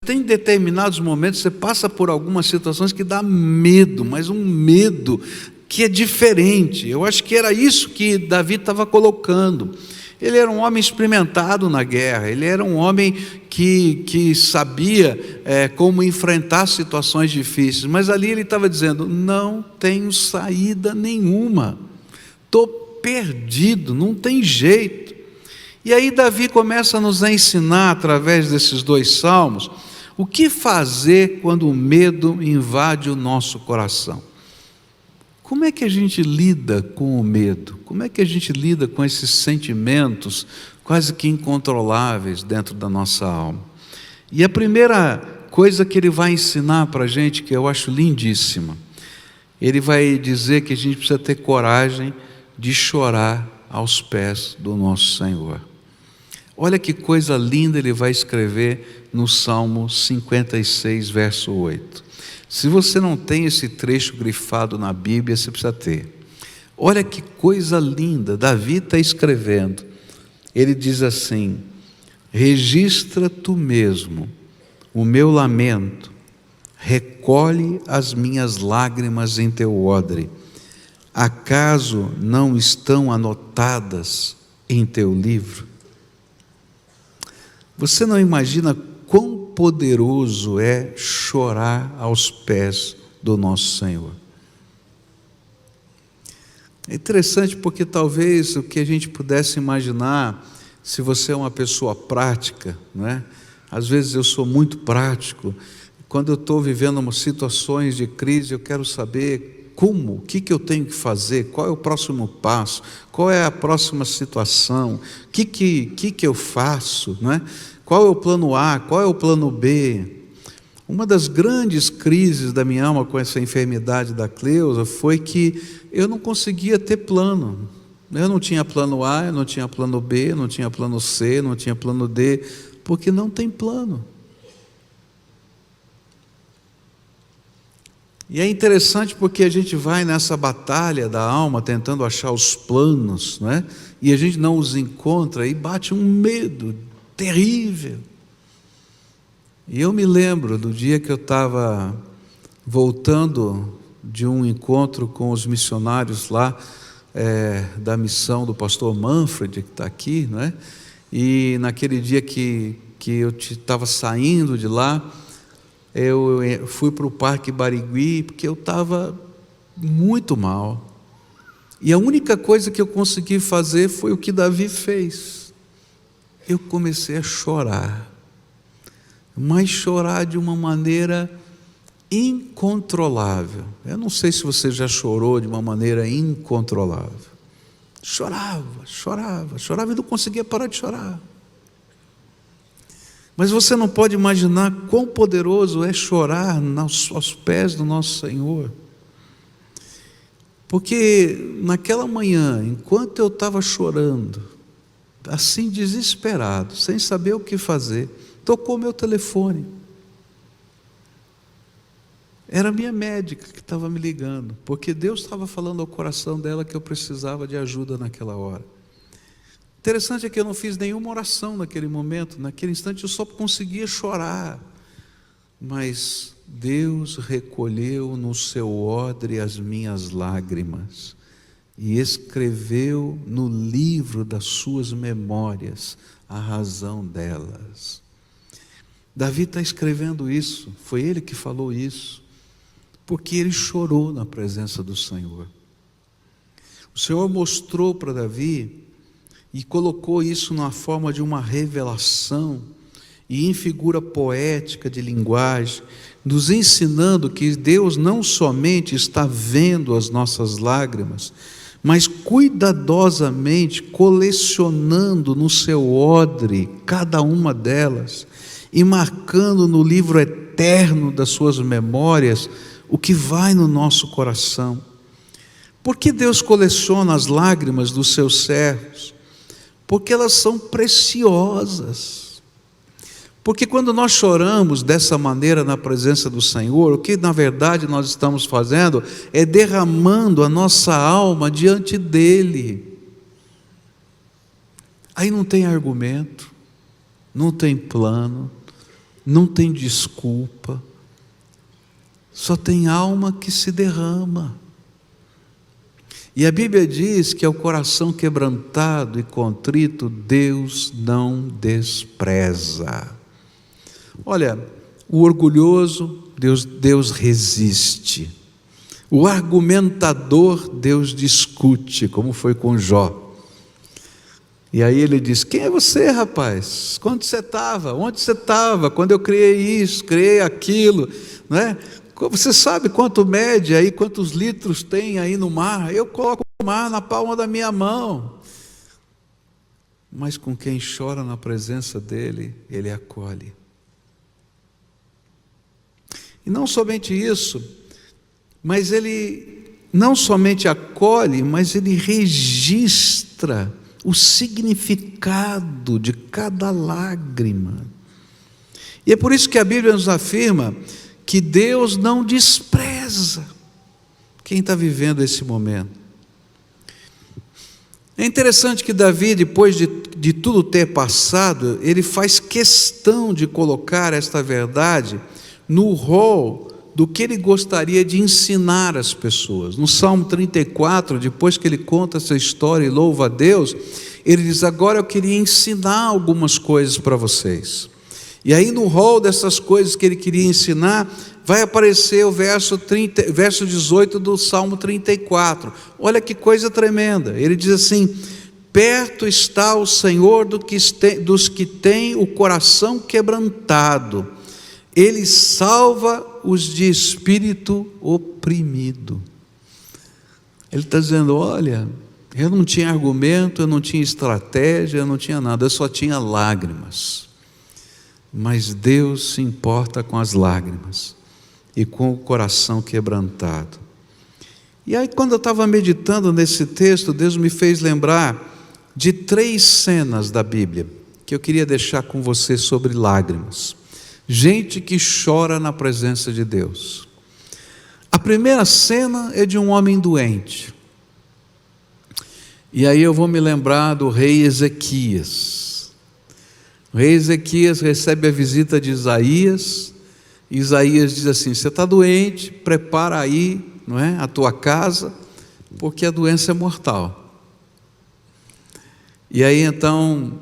tem determinados momentos, você passa por algumas situações que dá medo, mas um medo que é diferente. Eu acho que era isso que Davi estava colocando. Ele era um homem experimentado na guerra, ele era um homem que sabia como enfrentar situações difíceis, mas ali ele estava dizendo: não tenho saída nenhuma, estou perdido, não tem jeito. E aí Davi começa a nos ensinar, através desses 2 salmos, o que fazer quando o medo invade o nosso coração. Como é que a gente lida com o medo? Como é que a gente lida com esses sentimentos quase que incontroláveis dentro da nossa alma? E a primeira coisa que ele vai ensinar para a gente, que eu acho lindíssima, ele vai dizer que a gente precisa ter coragem de chorar aos pés do nosso Senhor. Olha que coisa linda ele vai escrever no Salmo 56, verso 8. Se você não tem esse trecho grifado na Bíblia, você precisa ter. Olha que coisa linda, Davi está escrevendo. Ele diz assim: registra tu mesmo o meu lamento, recolhe as minhas lágrimas em teu odre. Acaso não estão anotadas em teu livro? Você não imagina quão poderoso é chorar aos pés do nosso Senhor. É interessante porque talvez o que a gente pudesse imaginar, se você é uma pessoa prática, não é? Às vezes eu sou muito prático, quando eu estou vivendo situações de crise, eu quero saber o que eu tenho que fazer, qual é o próximo passo, qual é a próxima situação, o que eu faço, não é? Qual é o plano A, qual é o plano B? Uma das grandes crises da minha alma com essa enfermidade da Cleusa foi que eu não conseguia ter plano. Eu não tinha plano A, eu não tinha plano B, não tinha plano C, não tinha plano D, porque não tem plano. E é interessante porque a gente vai nessa batalha da alma tentando achar os planos, não é? E a gente não os encontra e bate um medo terrível. E eu me lembro do dia que eu estava voltando de um encontro com os missionários lá, da missão do pastor Manfred, que está aqui, não é? E naquele dia que eu estava saindo de lá, eu fui para o Parque Barigui, porque eu estava muito mal. E a única coisa que eu consegui fazer foi o que Davi fez. Eu comecei a chorar, mas chorar de uma maneira incontrolável. Eu não sei se você já chorou de uma maneira incontrolável. Chorava e não conseguia parar de chorar. Mas você não pode imaginar quão poderoso é chorar aos pés do nosso Senhor. Porque naquela manhã, enquanto eu estava chorando, assim desesperado, sem saber o que fazer, tocou meu telefone. Era a minha médica que estava me ligando, porque Deus estava falando ao coração dela que eu precisava de ajuda naquela hora. Interessante é que eu não fiz nenhuma oração naquele momento, naquele instante eu só conseguia chorar, mas Deus recolheu no seu odre as minhas lágrimas e escreveu no livro das suas memórias a razão delas. Davi está escrevendo isso, foi ele que falou isso, porque ele chorou na presença do Senhor. O Senhor mostrou para Davi e colocou isso na forma de uma revelação e em figura poética de linguagem, nos ensinando que Deus não somente está vendo as nossas lágrimas, mas cuidadosamente colecionando no seu odre cada uma delas e marcando no livro eterno das suas memórias o que vai no nosso coração. Por que Deus coleciona as lágrimas dos seus servos? Porque elas são preciosas. Porque quando nós choramos dessa maneira na presença do Senhor, o que na verdade nós estamos fazendo é derramando a nossa alma diante dEle. Aí não tem argumento, não tem plano, não tem desculpa, só tem alma que se derrama. E a Bíblia diz que ao coração quebrantado e contrito, Deus não despreza. Olha, o orgulhoso, Deus resiste. O argumentador, Deus discute, como foi com Jó. E aí ele diz: quem é você, rapaz? Onde você estava? Onde você estava? Quando eu criei isso, criei aquilo, não é? Você sabe quanto mede aí, quantos litros tem aí no mar? Eu coloco o mar na palma da minha mão. Mas com quem chora na presença dele, ele acolhe. E não somente isso, mas ele não somente acolhe, mas ele registra o significado de cada lágrima. E é por isso que a Bíblia nos afirma que Deus não despreza quem está vivendo esse momento. É interessante que Davi, depois de tudo ter passado, ele faz questão de colocar esta verdade no rol do que ele gostaria de ensinar às pessoas. No Salmo 34, depois que ele conta essa história e louva a Deus, ele diz: agora eu queria ensinar algumas coisas para vocês. E aí no rol dessas coisas que ele queria ensinar, vai aparecer o verso 18 do Salmo 34. Olha que coisa tremenda. Ele diz assim: perto está o Senhor dos que têm o coração quebrantado. Ele salva os de espírito oprimido. Ele está dizendo: olha, eu não tinha argumento, eu não tinha estratégia, eu não tinha nada, eu só tinha lágrimas. Mas Deus se importa com as lágrimas e com o coração quebrantado. E aí, quando eu estava meditando nesse texto, Deus me fez lembrar de 3 cenas da Bíblia que eu queria deixar com você sobre lágrimas. Gente que chora na presença de Deus. A primeira cena é de um homem doente. E aí eu vou me lembrar do rei Ezequias. O rei Ezequias recebe a visita de Isaías. Isaías diz assim: você está doente, prepara aí, não é, a tua casa, porque a doença é mortal. E aí então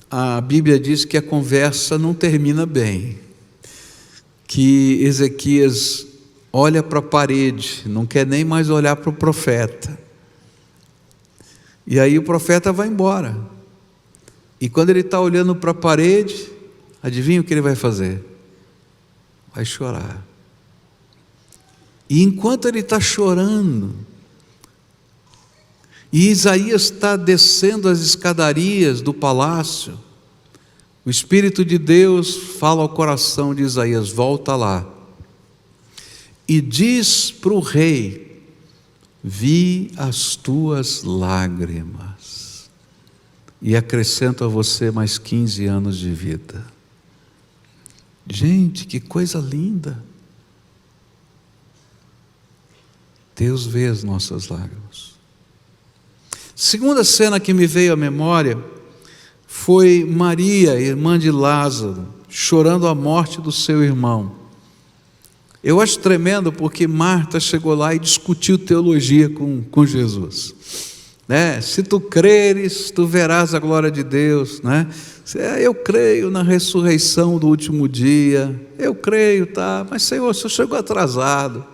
a Bíblia diz que a conversa não termina bem, que Ezequias olha para a parede, não quer nem mais olhar para o profeta. E aí o profeta vai embora. E quando ele está olhando para a parede, adivinha o que ele vai fazer? Vai chorar. E enquanto ele está chorando, e Isaías está descendo as escadarias do palácio, o Espírito de Deus fala ao coração de Isaías: volta lá e diz para o rei: vi as tuas lágrimas e acrescento a você mais 15 anos de vida. Gente, que coisa linda! Deus vê as nossas lágrimas. Segunda cena que me veio à memória foi Maria, irmã de Lázaro, chorando a morte do seu irmão. Eu acho tremendo porque Marta chegou lá e discutiu teologia com Jesus. Né? Se tu creres, tu verás a glória de Deus. Né? Eu creio na ressurreição do último dia. Eu creio, tá? Mas Senhor, o Senhor chegou atrasado.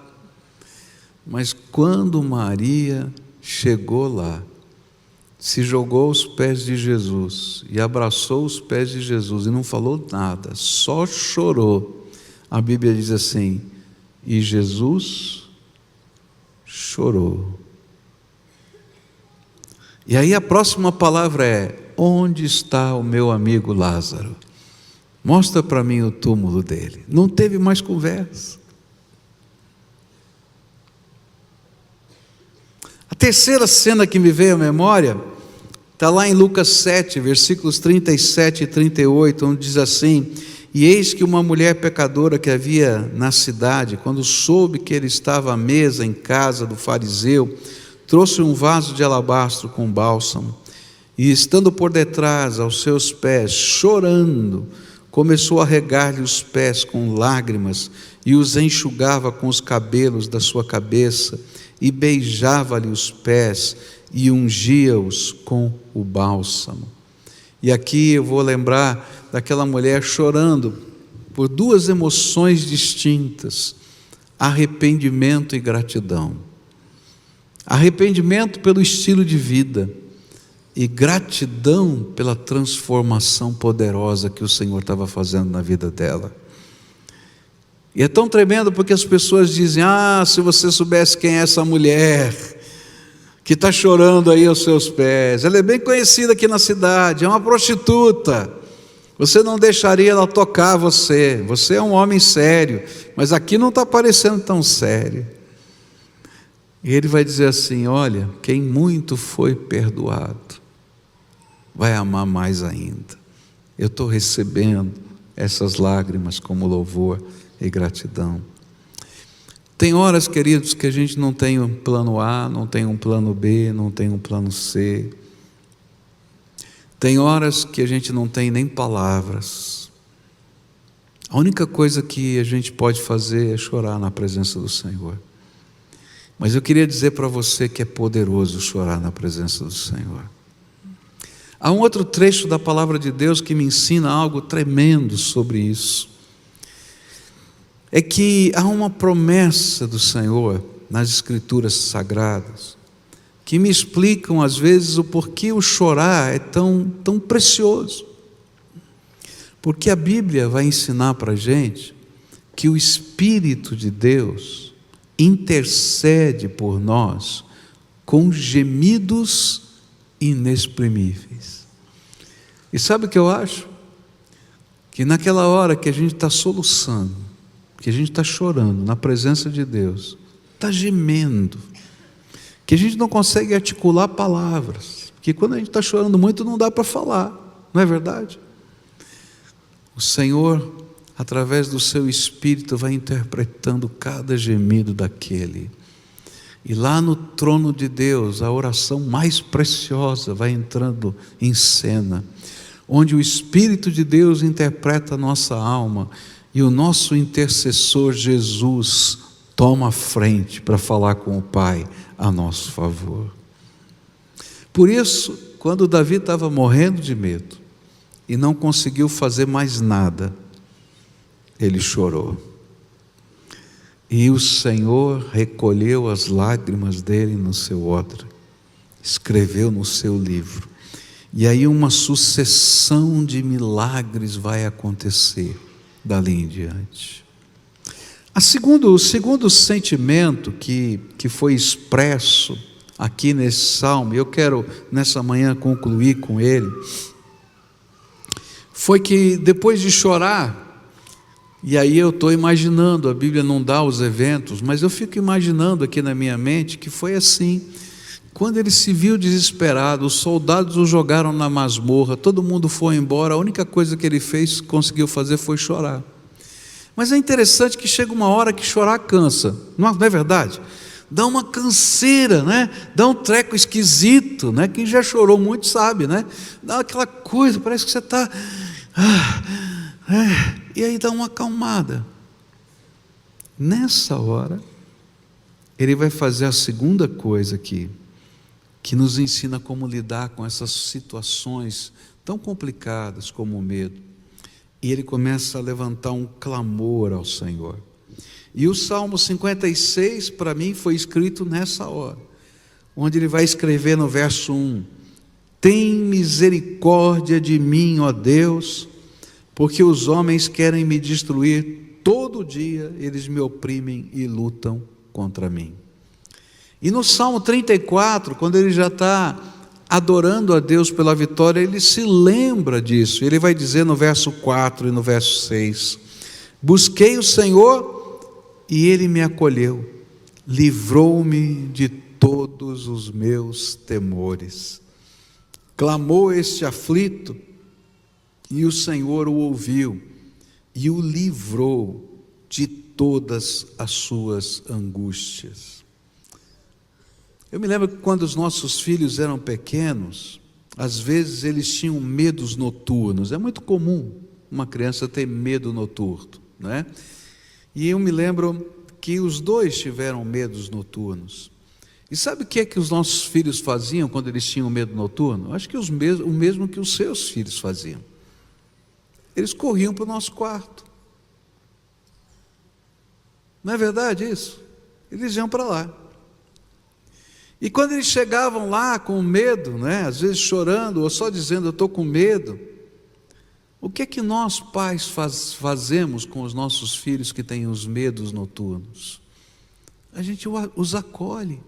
Mas quando Maria chegou lá, se jogou aos pés de Jesus e abraçou os pés de Jesus e não falou nada, só chorou. A Bíblia diz assim: e Jesus chorou. E aí a próxima palavra é: onde está o meu amigo Lázaro? Mostra para mim o túmulo dele. Não teve mais conversa. A terceira cena que me veio à memória está lá em Lucas 7, versículos 37 e 38, onde diz assim: e eis que uma mulher pecadora que havia na cidade, quando soube que ele estava à mesa em casa do fariseu, trouxe um vaso de alabastro com bálsamo, e estando por detrás aos seus pés, chorando, começou a regar-lhe os pés com lágrimas e os enxugava com os cabelos da sua cabeça e beijava-lhe os pés e ungia-os com o bálsamo. E aqui eu vou lembrar daquela mulher chorando por duas emoções distintas: arrependimento e gratidão. Arrependimento pelo estilo de vida e gratidão pela transformação poderosa que o Senhor estava fazendo na vida dela. E é tão tremendo porque as pessoas dizem: se você soubesse quem é essa mulher que está chorando aí aos seus pés, ela é bem conhecida aqui na cidade, é uma prostituta, você não deixaria ela tocar você é um homem sério, mas aqui não está parecendo tão sério. E ele vai dizer assim: olha, quem muito foi perdoado vai amar mais ainda. Eu estou recebendo essas lágrimas como louvor e gratidão. Tem horas, queridos, que a gente não tem um plano A, não tem um plano B, não tem um plano C. Tem horas que a gente não tem nem palavras. A única coisa que a gente pode fazer é chorar na presença do Senhor. Mas eu queria dizer para você que é poderoso chorar na presença do Senhor. Há um outro trecho da palavra de Deus que me ensina algo tremendo sobre isso. É que há uma promessa do Senhor nas Escrituras Sagradas que me explicam às vezes o porquê o chorar é tão precioso. Porque a Bíblia vai ensinar para a gente que o Espírito de Deus intercede por nós com gemidos inexprimíveis. E sabe o que eu acho? Que naquela hora que a gente está soluçando, que a gente está chorando na presença de Deus, está gemendo, que a gente não consegue articular palavras, porque quando a gente está chorando muito não dá para falar, não é verdade? O Senhor, através do seu Espírito, vai interpretando cada gemido daquele, e lá no trono de Deus, a oração mais preciosa vai entrando em cena, onde o Espírito de Deus interpreta a nossa alma, e o nosso intercessor Jesus toma a frente para falar com o Pai a nosso favor. Por isso, quando Davi estava morrendo de medo e não conseguiu fazer mais nada, ele chorou. E o Senhor recolheu as lágrimas dele no seu odre, escreveu no seu livro. E aí uma sucessão de milagres vai acontecer dali em diante. O segundo sentimento que foi expresso aqui nesse salmo, e eu quero nessa manhã concluir com ele, foi que depois de chorar, e aí eu estou imaginando, a Bíblia não dá os eventos, mas eu fico imaginando aqui na minha mente que foi assim: quando ele se viu desesperado, os soldados o jogaram na masmorra, todo mundo foi embora, a única coisa que ele conseguiu fazer foi chorar. Mas é interessante que chega uma hora que chorar cansa, não é verdade? Dá uma canseira, né? Dá um treco esquisito, né? Quem já chorou muito sabe, né? Dá aquela coisa, parece que você está... E aí dá uma acalmada. Nessa hora, ele vai fazer a segunda coisa aqui, que nos ensina como lidar com essas situações tão complicadas como o medo. E ele começa a levantar um clamor ao Senhor. E o Salmo 56, para mim, foi escrito nessa hora, onde ele vai escrever no verso 1: tem misericórdia de mim, ó Deus, porque os homens querem me destruir, todo dia eles me oprimem e lutam contra mim. E no Salmo 34, quando ele já está adorando a Deus pela vitória, ele se lembra disso. Ele vai dizer no verso 4 e no verso 6: busquei o Senhor e Ele me acolheu, livrou-me de todos os meus temores. Clamou este aflito e o Senhor o ouviu e o livrou de todas as suas angústias. Eu me lembro que quando os nossos filhos eram pequenos, às vezes eles tinham medos noturnos, é muito comum, uma criança ter medo noturno, né? E eu me lembro que os dois tiveram medos noturnos. E sabe o que é que os nossos filhos faziam quando eles tinham medo noturno? Acho que o mesmo que os seus filhos faziam. Eles corriam para o nosso quarto. Não é verdade isso? Eles iam para lá. E quando eles chegavam lá com medo, né, às vezes chorando ou só dizendo eu estou com medo, o que é que nós pais fazemos com os nossos filhos que têm os medos noturnos? A gente os acolhe.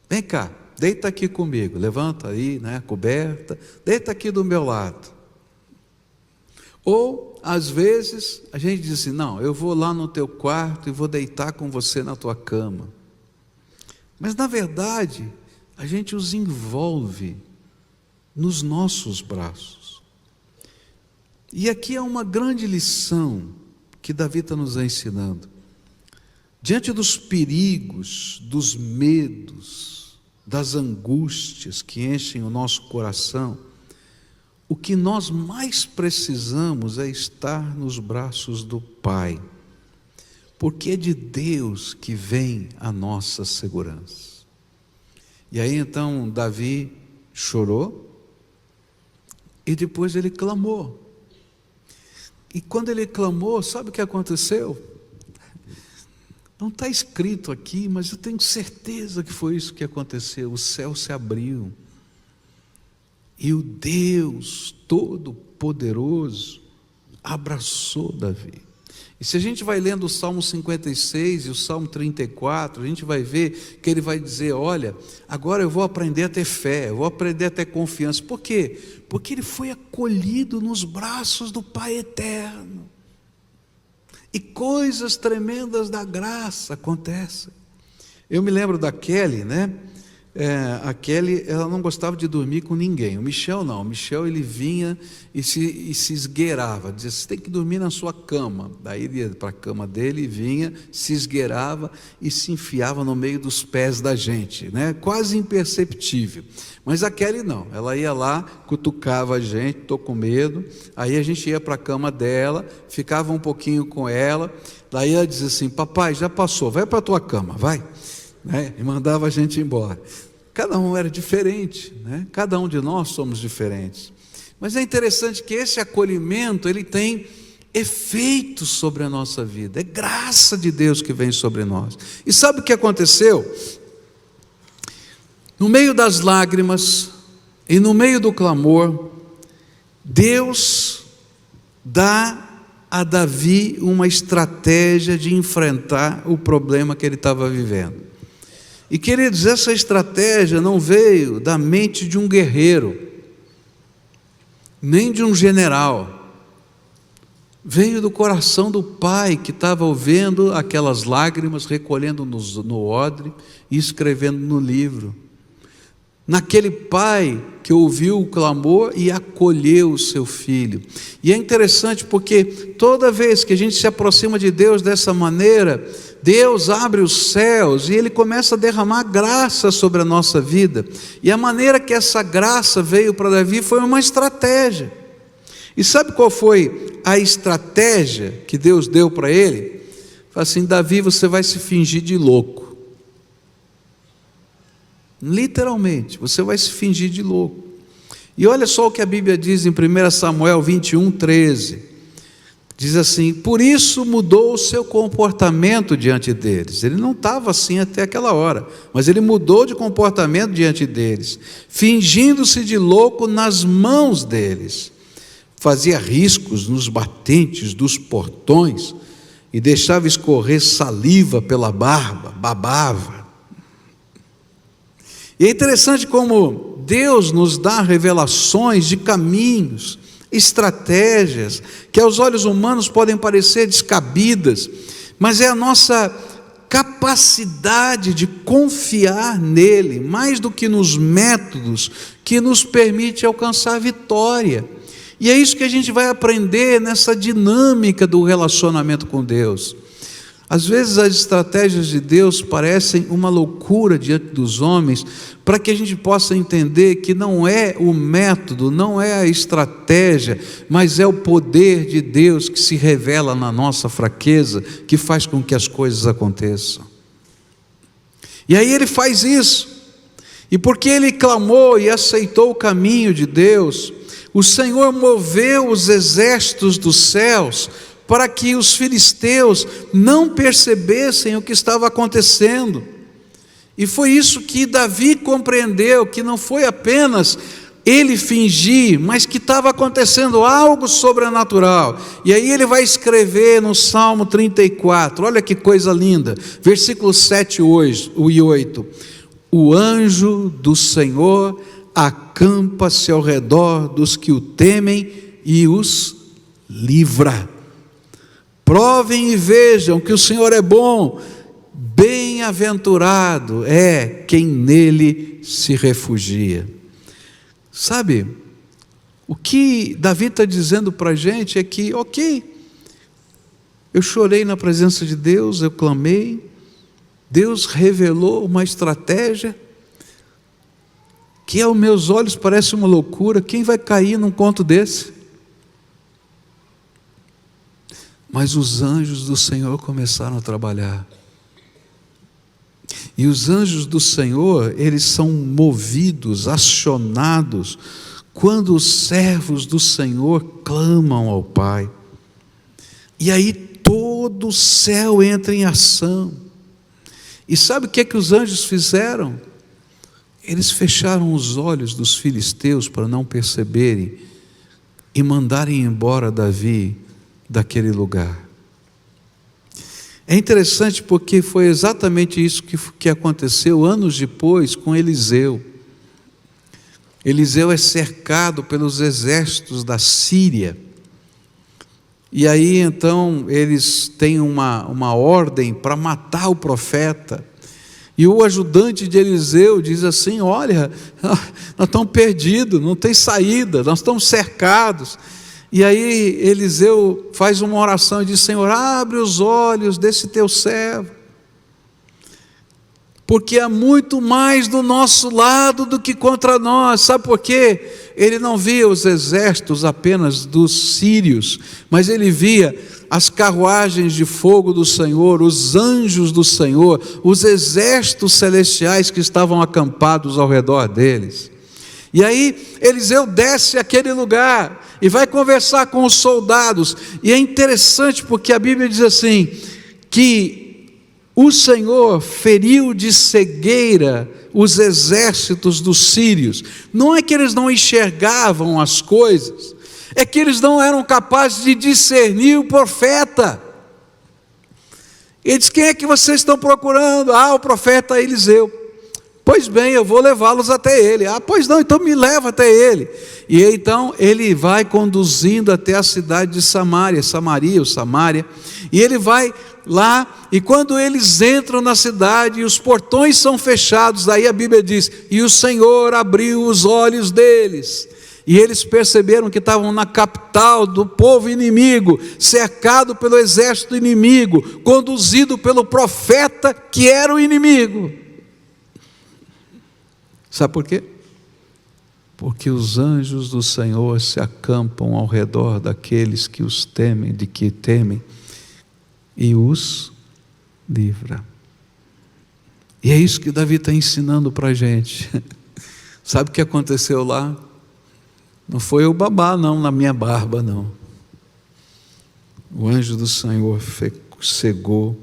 Vem cá, deita aqui comigo, levanta aí, né, a coberta, deita aqui do meu lado. Ou, às vezes, a gente diz assim, não, eu vou lá no teu quarto e vou deitar com você na tua cama. Mas, na verdade, a gente os envolve nos nossos braços. E aqui é uma grande lição que Davi está nos ensinando. Diante dos perigos, dos medos, das angústias que enchem o nosso coração, o que nós mais precisamos é estar nos braços do Pai, porque é de Deus que vem a nossa segurança. E aí então Davi chorou e depois ele clamou. E quando ele clamou, sabe o que aconteceu? Não está escrito aqui, mas eu tenho certeza que foi isso que aconteceu. O céu se abriu e o Deus Todo-Poderoso abraçou Davi. E se a gente vai lendo o Salmo 56 e o Salmo 34, a gente vai ver que ele vai dizer, olha, agora eu vou aprender a ter fé, eu vou aprender a ter confiança. Por quê? Porque ele foi acolhido nos braços do Pai Eterno. E coisas tremendas da graça acontecem. Eu me lembro da Kelly, né? A Kelly, ela não gostava de dormir com ninguém. O Michel não, o Michel ele vinha e se esgueirava, dizia, você tem que dormir na sua cama. Daí ele ia para a cama dele e vinha, se esgueirava e se enfiava no meio dos pés da gente, né? Quase imperceptível. Mas a Kelly não, ela ia lá, cutucava a gente, estou com medo, aí a gente ia para a cama dela, ficava um pouquinho com ela, daí ela dizia assim, papai, já passou, vai para a tua cama, vai. Né? E mandava a gente embora. Cada um era diferente, né? Cada um de nós somos diferentes. Mas é interessante que esse acolhimento, ele tem efeitos sobre a nossa vida. É graça de Deus que vem sobre nós. E sabe o que aconteceu? No meio das lágrimas e no meio do clamor, Deus dá a Davi uma estratégia de enfrentar o problema que ele estava vivendo. E queridos, essa estratégia não veio da mente de um guerreiro, nem de um general, veio do coração do pai que estava ouvindo aquelas lágrimas, recolhendo no odre e escrevendo no livro. Naquele pai que ouviu o clamor e acolheu o seu filho. E é interessante porque toda vez que a gente se aproxima de Deus dessa maneira, Deus abre os céus e Ele começa a derramar graça sobre a nossa vida. E a maneira que essa graça veio para Davi foi uma estratégia. E sabe qual foi a estratégia que Deus deu para ele? Fala assim, Davi, você vai se fingir de louco. Literalmente, você vai se fingir de louco. E olha só o que a Bíblia diz em 1 Samuel 21:13. Diz assim, por isso mudou o seu comportamento diante deles. Ele não estava assim até aquela hora, mas ele mudou de comportamento diante deles, fingindo-se de louco nas mãos deles. Fazia riscos nos batentes dos portões e deixava escorrer saliva pela barba, babava. E é interessante como Deus nos dá revelações de caminhos, estratégias, que aos olhos humanos podem parecer descabidas, mas é a nossa capacidade de confiar nele, mais do que nos métodos, que nos permite alcançar a vitória. E é isso que a gente vai aprender nessa dinâmica do relacionamento com Deus. Às vezes as estratégias de Deus parecem uma loucura diante dos homens, para que a gente possa entender que não é o método, não é a estratégia, mas é o poder de Deus que se revela na nossa fraqueza, que faz com que as coisas aconteçam. E aí ele faz isso, e porque ele clamou e aceitou o caminho de Deus, o Senhor moveu os exércitos dos céus para que os filisteus não percebessem o que estava acontecendo. E foi isso que Davi compreendeu, que não foi apenas ele fingir, mas que estava acontecendo algo sobrenatural. E aí ele vai escrever no Salmo 34, olha que coisa linda, versículos 7 e 8: o anjo do Senhor acampa-se ao redor dos que o temem e os livra. Provem e vejam que o Senhor é bom, bem-aventurado é quem nele se refugia. Sabe, o que Davi está dizendo para a gente é que, ok, eu chorei na presença de Deus, eu clamei, Deus revelou uma estratégia, que aos meus olhos parece uma loucura. Quem vai cair num conto desse? Mas os anjos do Senhor começaram a trabalhar. E os anjos do Senhor, eles são movidos, acionados, quando os servos do Senhor clamam ao Pai. E aí todo o céu entra em ação. E sabe o que é que os anjos fizeram? Eles fecharam os olhos dos filisteus para não perceberem e mandarem embora Davi daquele lugar. É interessante porque foi exatamente isso que aconteceu anos depois com Eliseu. Eliseu é cercado pelos exércitos da Síria. E aí então eles têm uma ordem para matar o profeta. E o ajudante de Eliseu diz assim: olha, nós estamos perdidos, não tem saída, nós estamos cercados. E aí Eliseu faz uma oração e diz: Senhor, abre os olhos desse teu servo, porque há muito mais do nosso lado do que contra nós. Sabe por quê? Ele não via os exércitos apenas dos sírios, mas ele via as carruagens de fogo do Senhor, os anjos do Senhor, os exércitos celestiais que estavam acampados ao redor deles. E aí Eliseu desce àquele lugar e vai conversar com os soldados. E é interessante porque a Bíblia diz assim, que o Senhor feriu de cegueira os exércitos dos sírios. Não é que eles não enxergavam as coisas, é que eles não eram capazes de discernir o profeta. Ele diz: quem é que vocês estão procurando? O profeta Eliseu. Pois bem, eu vou levá-los até ele. Pois não, então me leva até ele. E então ele vai conduzindo até a cidade de Samaria, e ele vai lá, e quando eles entram na cidade, e os portões são fechados, aí a Bíblia diz: e o Senhor abriu os olhos deles, e eles perceberam que estavam na capital do povo inimigo, cercado pelo exército inimigo, conduzido pelo profeta que era o inimigo. Sabe por quê? Porque os anjos do Senhor se acampam ao redor daqueles que os temem, e os livra. E é isso que Davi está ensinando para a gente. Sabe o que aconteceu lá? Não foi o babá não, na minha barba não. O anjo do Senhor cegou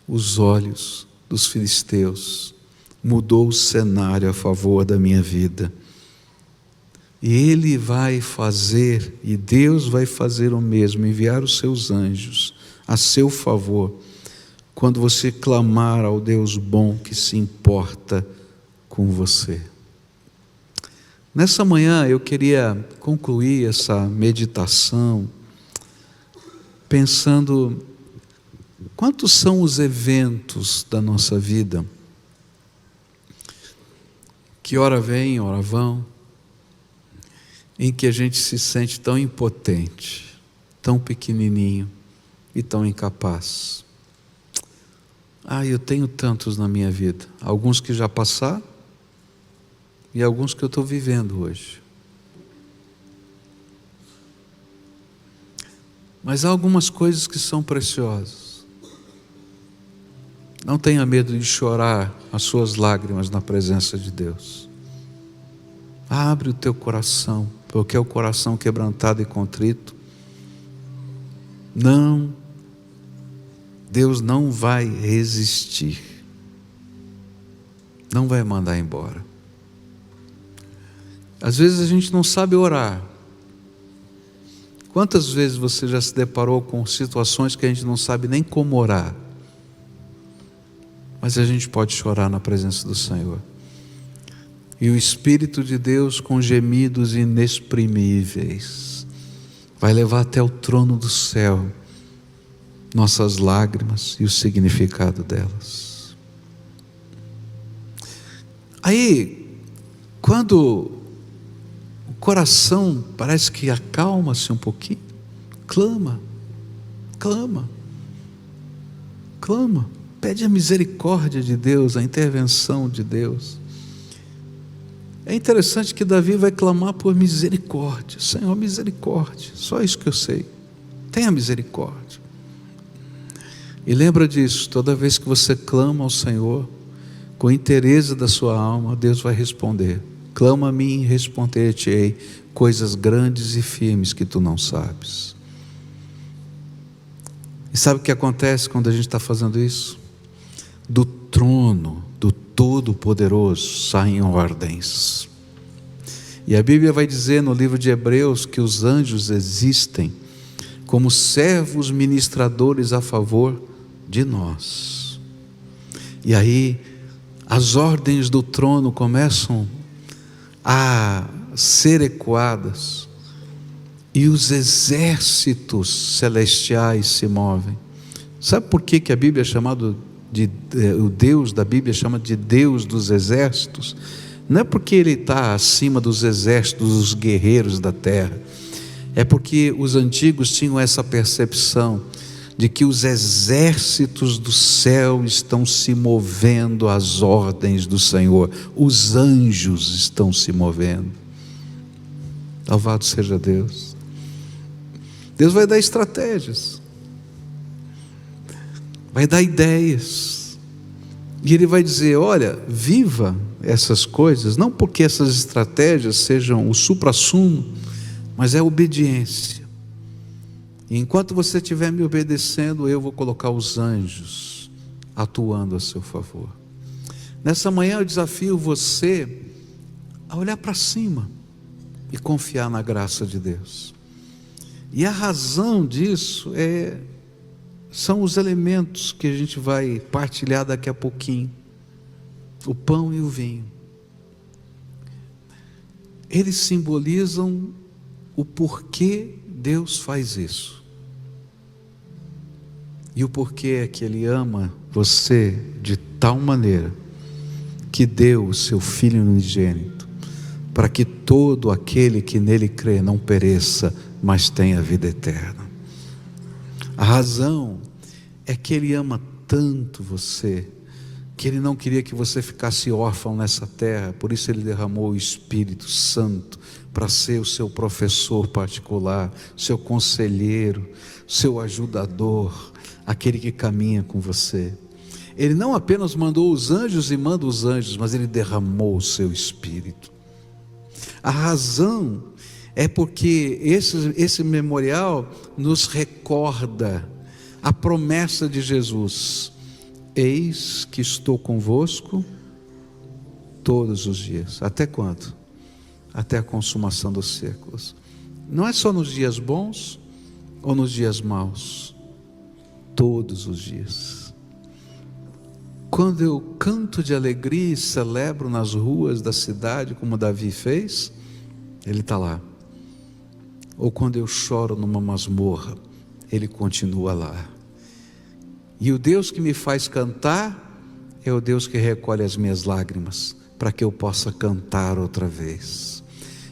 os olhos dos filisteus, mudou o cenário a favor da minha vida. E Ele vai fazer, e Deus vai fazer o mesmo, enviar os seus anjos a seu favor, quando você clamar ao Deus bom que se importa com você. Nessa manhã eu queria concluir essa meditação pensando quantos são os eventos da nossa vida que ora vêm, ora vão, em que a gente se sente tão impotente, tão pequenininho e tão incapaz. Eu tenho tantos na minha vida, alguns que já passaram e alguns que eu estou vivendo hoje. Mas há algumas coisas que são preciosas. Não tenha medo de chorar as suas lágrimas na presença de Deus. Abre o teu coração, porque é o coração quebrantado e contrito. Deus não vai resistir, não vai mandar embora. Às vezes a gente não sabe orar. Quantas vezes você já se deparou com situações que a gente não sabe nem como orar? Mas a gente pode chorar na presença do Senhor. E o Espírito de Deus, com gemidos inexprimíveis, vai levar até o trono do céu nossas lágrimas e o significado delas. Aí, quando o coração parece que acalma-se um pouquinho, clama, pede a misericórdia de Deus, a intervenção de Deus. É interessante que Davi vai clamar por misericórdia. Senhor, misericórdia, só isso que eu sei. Tenha misericórdia. E lembra disso, toda vez que você clama ao Senhor, com interesse da sua alma, Deus vai responder. Clama a mim e responder-te-ei coisas grandes e firmes que tu não sabes. E sabe o que acontece quando a gente está fazendo isso? Do trono do Todo-Poderoso saem ordens. E a Bíblia vai dizer no livro de Hebreus que os anjos existem como servos ministradores a favor de nós. E aí as ordens do trono começam a ser ecoadas e os exércitos celestiais se movem. Sabe por que a Bíblia é chamada o Deus da Bíblia chama de Deus dos exércitos? Não é porque Ele está acima dos exércitos dos guerreiros da terra, é porque os antigos tinham essa percepção de que os exércitos do céu estão se movendo às ordens do Senhor, os anjos estão se movendo. Louvado seja Deus. Deus vai dar estratégias, vai dar ideias, e Ele vai dizer: olha, viva essas coisas, não porque essas estratégias sejam o suprassumo, mas é obediência. E enquanto você estiver me obedecendo, eu vou colocar os anjos atuando a seu favor. Nessa manhã eu desafio você a olhar para cima e confiar na graça de Deus. E a razão disso são os elementos que a gente vai partilhar daqui a pouquinho: o pão e o vinho. Eles simbolizam o porquê Deus faz isso, e o porquê é que Ele ama você de tal maneira que deu o seu Filho unigênito, para que todo aquele que nele crê não pereça, mas tenha vida eterna. A razão é que Ele ama tanto você, que Ele não queria que você ficasse órfão nessa terra. Por isso Ele derramou o Espírito Santo para ser o seu professor particular, seu conselheiro, seu ajudador, aquele que caminha com você. Ele não apenas mandou os anjos e manda os anjos, mas Ele derramou o seu Espírito. A razão é porque esse memorial nos recorda a promessa de Jesus: eis que estou convosco todos os dias. Até quando? Até a consumação dos séculos. Não é só nos dias bons ou nos dias maus, todos os dias. Quando eu canto de alegria e celebro nas ruas da cidade, como Davi fez, Ele está lá. Ou quando eu choro numa masmorra, Ele continua lá. E o Deus que me faz cantar é o Deus que recolhe as minhas lágrimas, para que eu possa cantar outra vez.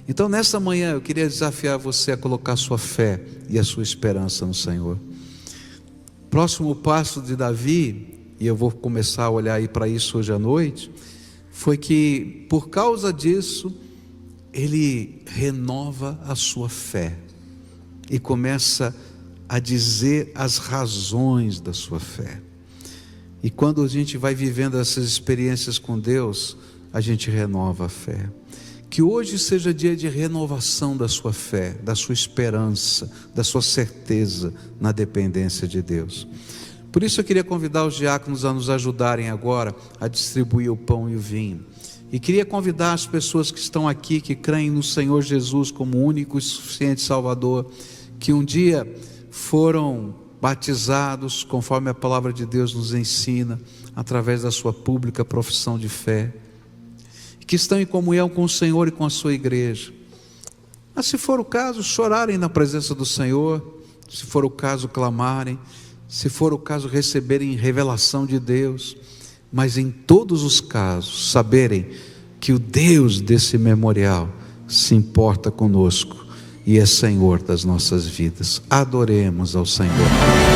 Então nessa manhã eu queria desafiar você a colocar sua fé e a sua esperança no Senhor. Próximo passo de Davi e eu vou começar a olhar aí para isso hoje à noite, foi que por causa disso, ele renova a sua fé e começa a dizer as razões da sua fé. E quando a gente vai vivendo essas experiências com Deus, a gente renova a fé. Que hoje seja dia de renovação da sua fé, da sua esperança, da sua certeza na dependência de Deus. Por isso eu queria convidar os diáconos a nos ajudarem agora a distribuir o pão e o vinho. E queria convidar as pessoas que estão aqui, que creem no Senhor Jesus como único e suficiente Salvador, que um dia foram batizados, conforme a palavra de Deus nos ensina, através da sua pública profissão de fé, que estão em comunhão com o Senhor e com a sua igreja. Mas se for o caso, chorarem na presença do Senhor, se for o caso, clamarem, se for o caso, receberem revelação de Deus, mas em todos os casos, saberem que o Deus desse memorial se importa conosco e é Senhor das nossas vidas. Adoremos ao Senhor.